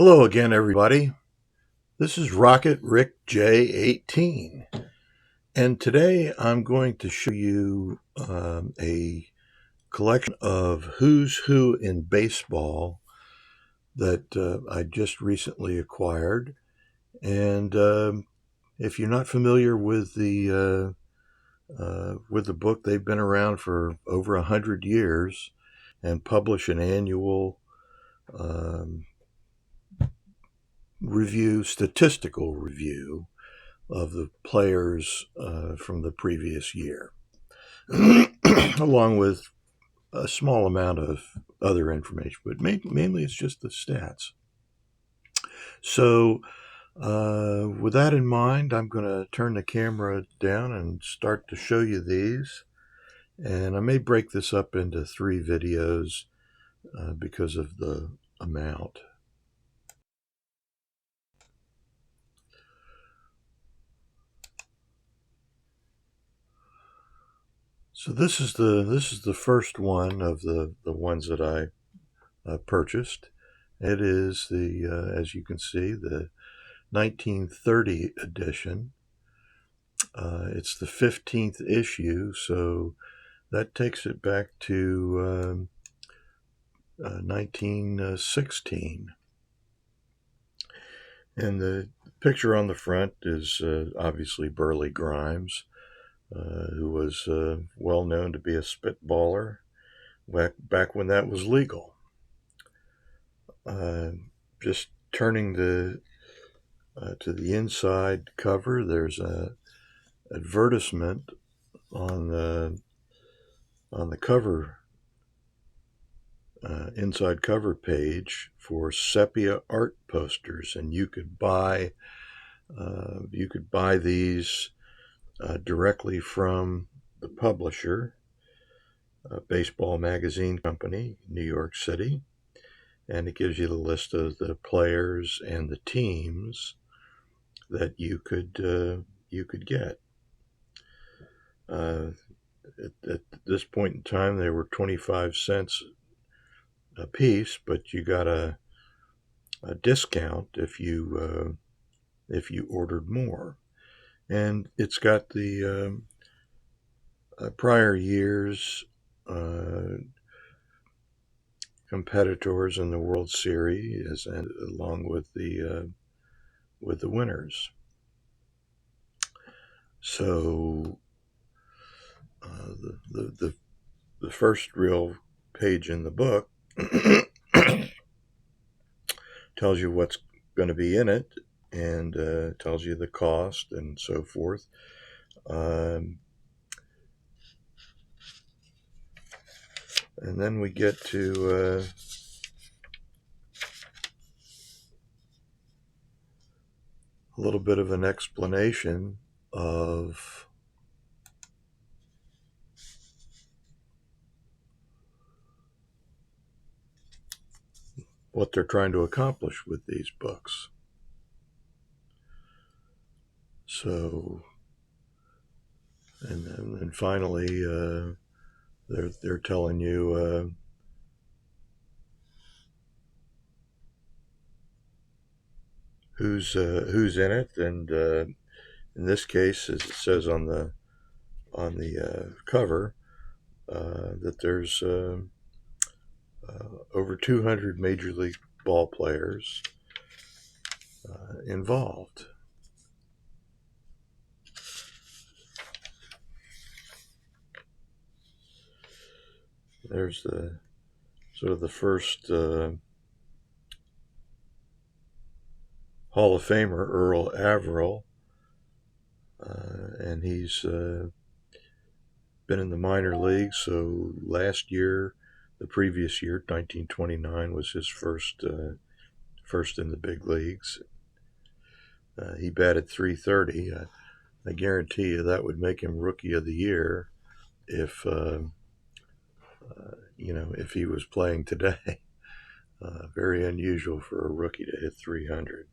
Hello again, everybody. This is Rocket Rick J18, and today I'm going to show you a collection of who's who in baseball that I just recently acquired. And if you're not familiar with the book, they've been around for over 100 years and publish an annual statistical review of the players from the previous year, along with a small amount of other information, but mainly it's just the stats. So with that in mind, I'm going to turn the camera down and start to show you these. And I may break this up into 3 videos because of the amount. So this is the first one of the ones that I purchased. It is the as you can see, the 1930 edition. It's the 15th issue, so that takes it back to 1916. And the picture on the front is obviously Burleigh Grimes, who was well known to be a spitballer back when that was legal. Just turning to the inside cover, there's a advertisement on the cover, inside cover page for sepia art posters, and you could buy these directly from the publisher, Baseball Magazine Company, New York City, and it gives you the list of the players and the teams that you could get. At this point in time, they were 25 cents a piece, but you got a discount if you ordered more. And it's got the prior years competitors in the World Series, and along with the winners. So the first real page in the book tells you what's going to be in it, and tells you the cost and so forth. And then we get to a little bit of an explanation of what they're trying to accomplish with these books. So, and then finally, they're telling you who's in it, and in this case, as it says on the cover, that there's over 200 Major League ball players involved. There's the sort of the first Hall of Famer, Earl Averill, and he's been in the minor leagues. So last year, the previous year, 1929, was his first in the big leagues. He batted .330. I guarantee you that would make him Rookie of the Year if if he was playing today. Very unusual for a rookie to hit .300.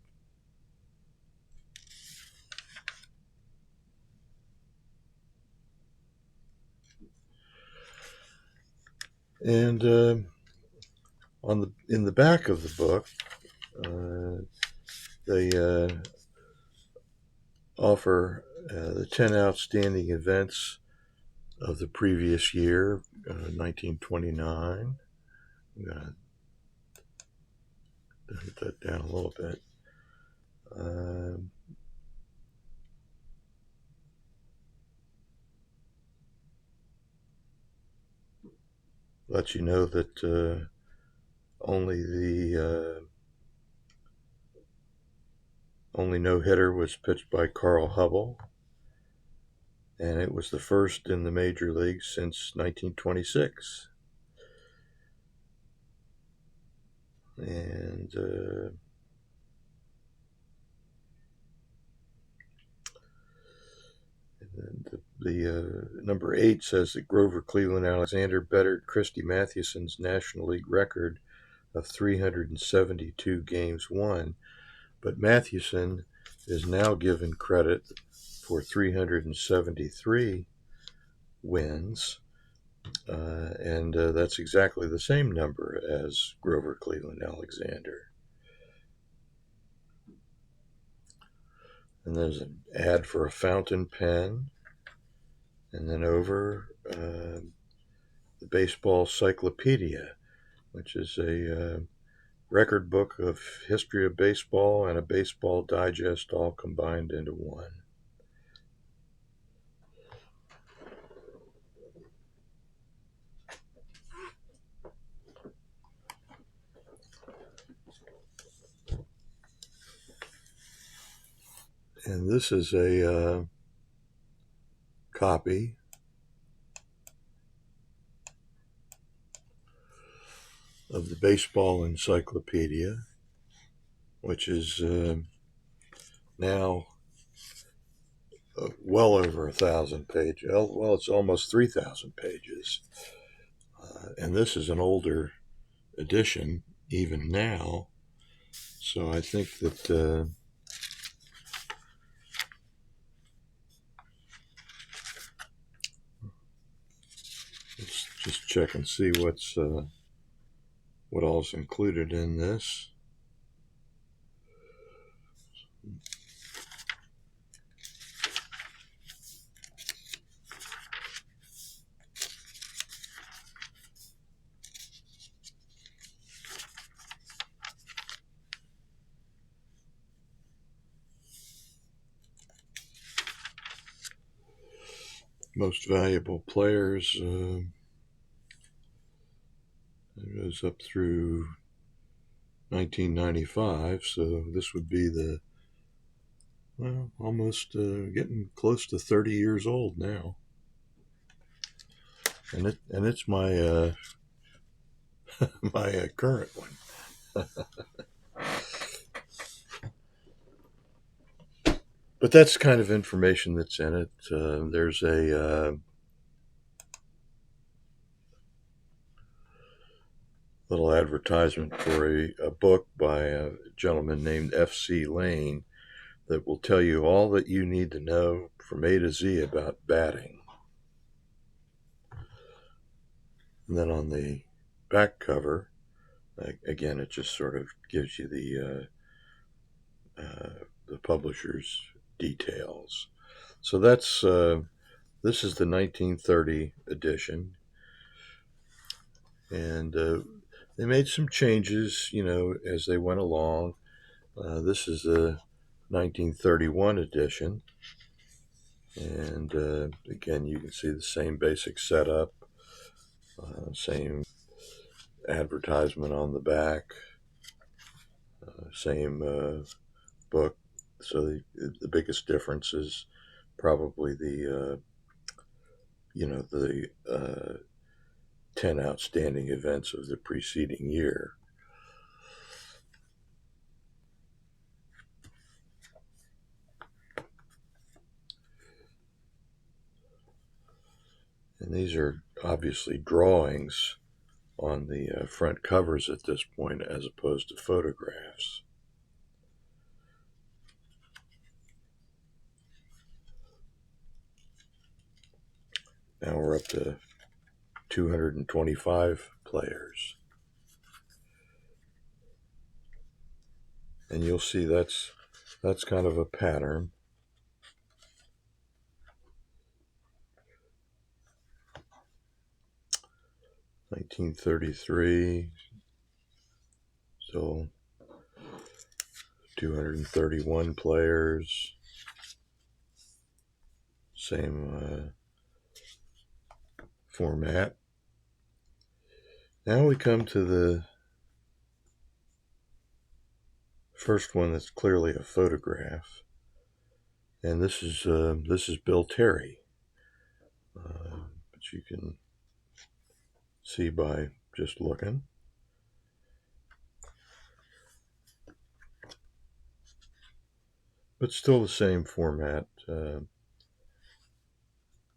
And in the back of the book, They offer the 10 outstanding events of the previous year, 1929. I'm going to hit that down a little bit. Let you know that only no-hitter was pitched by Carl Hubble, and it was the first in the major leagues since 1926. And the number 8 says that Grover Cleveland Alexander bettered Christy Mathewson's National League record of 372 games won, but Mathewson is now given credit for 373 wins, and that's exactly the same number as Grover Cleveland Alexander. And there's an ad for a fountain pen, and then over the Baseball Cyclopedia, which is a record book of history of baseball and a baseball digest all combined into one. And this is a copy of the Baseball Encyclopedia, which is now well over 1,000 pages. Well, it's almost 3,000 pages. And this is an older edition, even now. So I think that let's just check and see what all's included in this. Most valuable players, it goes up through 1995, so this would be almost getting close to 30 years old now. And it's my my current one. But that's kind of information that's in it. There's a little advertisement for a book by a gentleman named F.C. Lane that will tell you all that you need to know from A to Z about batting. And then on the back cover, again, it just sort of gives you the publisher's details. So that's this is the 1930 edition, and they made some changes, as they went along. This is a 1931 edition, and again, you can see the same basic setup, same advertisement on the back, same book. So the biggest difference is probably the 10 outstanding events of the preceding year. And these are obviously drawings on the front covers at this point, as opposed to photographs. Now we're up to 225 players. And you'll see that's kind of a pattern. (1933), still 231 players, same format. Now we come to the first one that's clearly a photograph, and this is Bill Terry, but you can see by just looking. But still the same format on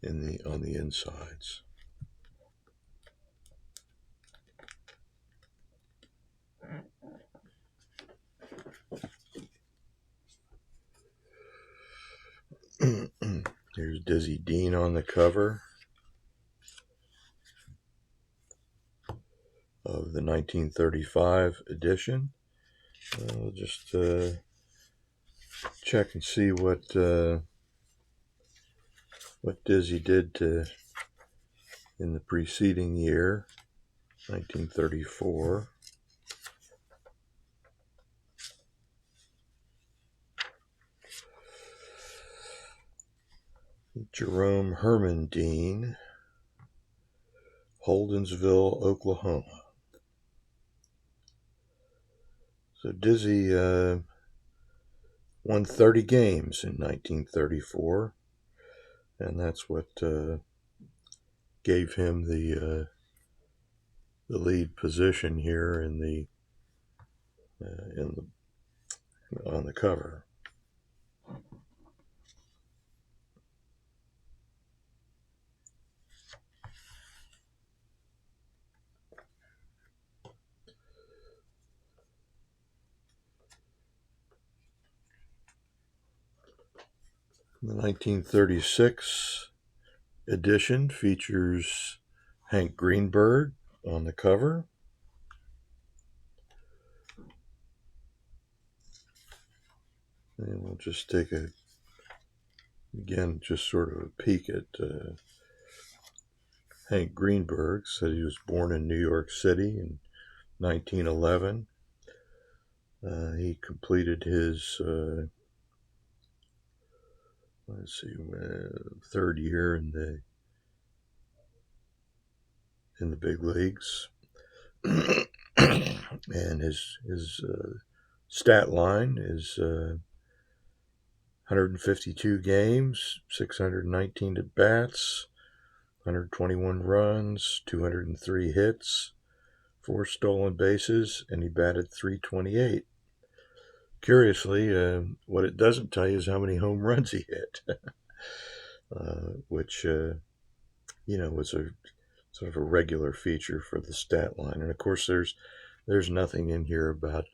the insides. Here's Dizzy Dean on the cover of the 1935 edition. We'll just check and see what Dizzy did in the preceding year, 1934. Jerome Herman Dean, Holdensville, Oklahoma. So Dizzy won 30 games in 1934, and that's what gave him the lead position here on the cover. The 1936 edition features Hank Greenburg on the cover. And we'll just take just sort of a peek at Hank Greenburg. Said he was born in New York City in 1911. He completed his third year in the big leagues, and his stat line is 152 games, 619 at bats, 121 runs, 203 hits, 4 stolen bases, and he batted .328. Curiously, what it doesn't tell you is how many home runs he hit, which was a sort of a regular feature for the stat line. And of course, there's nothing in here about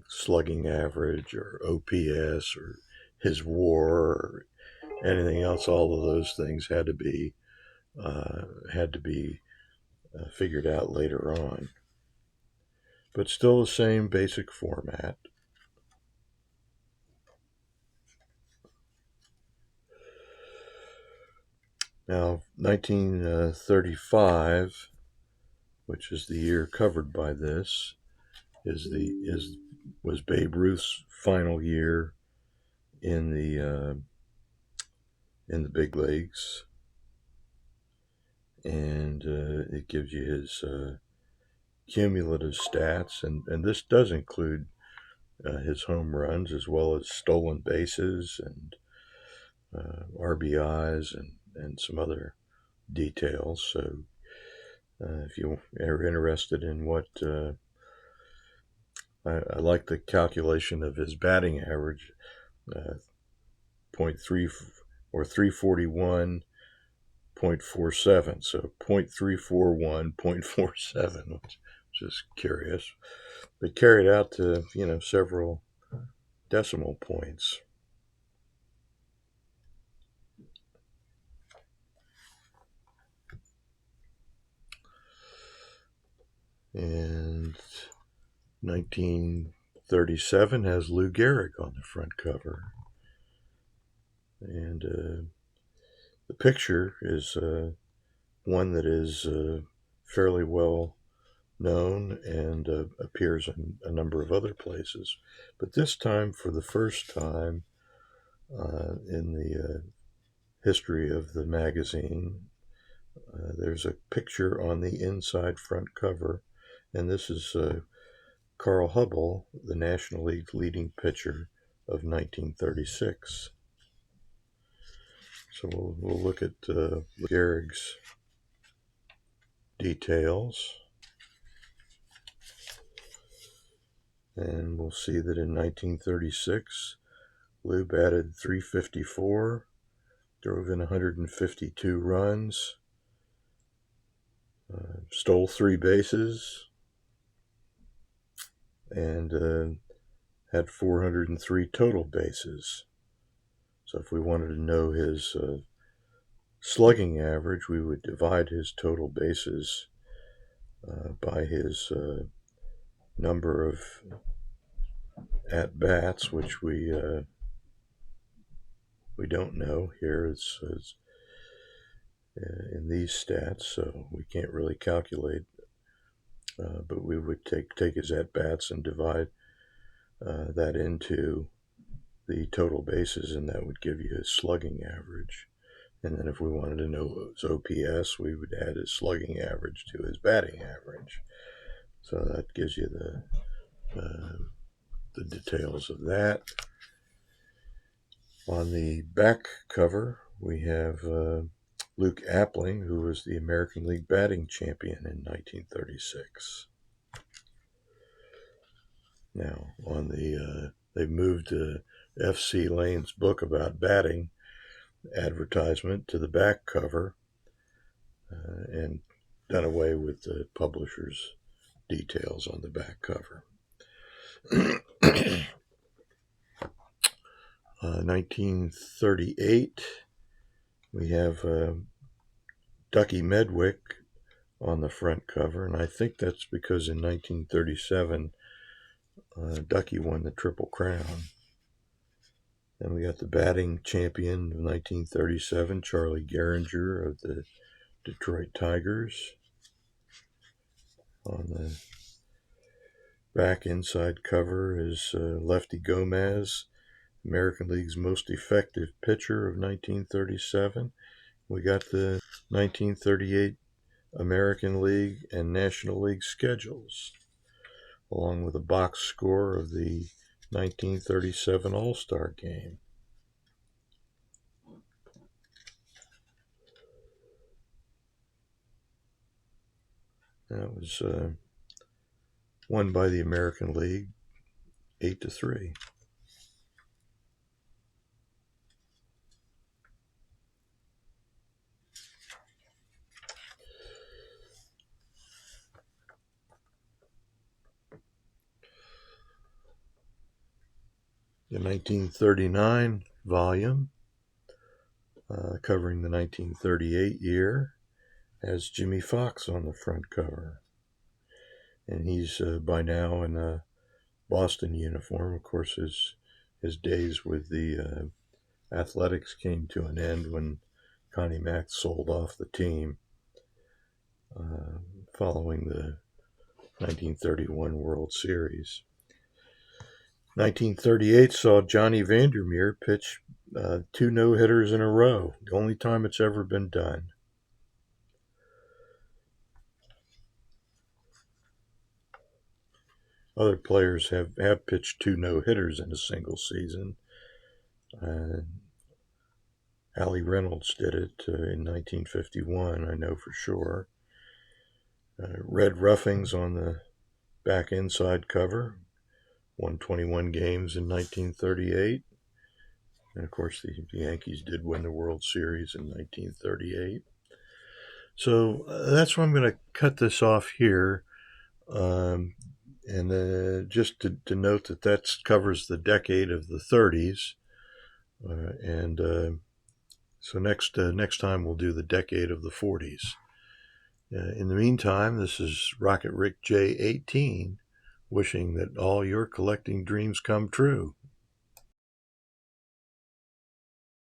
slugging average or OPS or his WAR or anything else. All of those things had to be figured out later on, but still the same basic format. Now, 1935, which is the year covered by this, was Babe Ruth's final year in the big leagues, and it gives you his cumulative stats, and this does include his home runs as well as stolen bases and RBIs and some other details. So if you are interested in what I like the calculation of his batting average, 0.3 or 341.47, so 0.341, 0.47, which is curious, but carried out to several decimal points. And 19 1937 has Lou Gehrig on the front cover. And the picture is one that is fairly well known and appears in a number of other places. But this time, for the first time in the history of the magazine, there's a picture on the inside front cover, and this is Carl Hubble, the National League leading pitcher of 1936. So we'll look at Gehrig's details, and we'll see that in 1936, Lou batted .354, drove in 152 runs, stole 3 bases, and had 403 total bases. So if we wanted to know his slugging average, we would divide his total bases by his number of at-bats, which we don't know here. It's in these stats, so we can't really calculate. But we would take his at-bats and divide that into the total bases, and that would give you his slugging average. And then if we wanted to know his OPS, we would add his slugging average to his batting average. So that gives you the details of that. On the back cover, we have Luke Appling, who was the American League batting champion in 1936. Now, on the they've moved F.C. Lane's book about batting advertisement to the back cover and done away with the publisher's details on the back cover. 1938, we have Ducky Medwick on the front cover, and I think that's because in 1937 Ducky won the Triple Crown. Then we got the batting champion of 1937, Charlie Gehringer of the Detroit Tigers. On the back inside cover is Lefty Gomez, American League's most effective pitcher of 1937. We got the 1938 American League and National League schedules, along with a box score of the 1937 All-Star Game. That was won by the American League 8-3. The 1939 volume, covering the 1938 year, has Jimmy Foxx on the front cover. And he's by now in a Boston uniform. Of course, his days with the Athletics came to an end when Connie Mack sold off the team following the 1931 World Series. 1938 saw Johnny Vandermeer pitch 2 no-hitters in a row, the only time it's ever been done. Other players have pitched 2 no-hitters in a single season. Allie Reynolds did it in 1951, I know for sure. Red Ruffings on the back inside cover, won 21 games in 1938. And of course, the Yankees did win the World Series in 1938. So that's where I'm going to cut this off here. And just to note that covers the decade of the 30s. So next time we'll do the decade of the 40s. In the meantime, this is Rocket Rick J18 wishing that all your collecting dreams come true.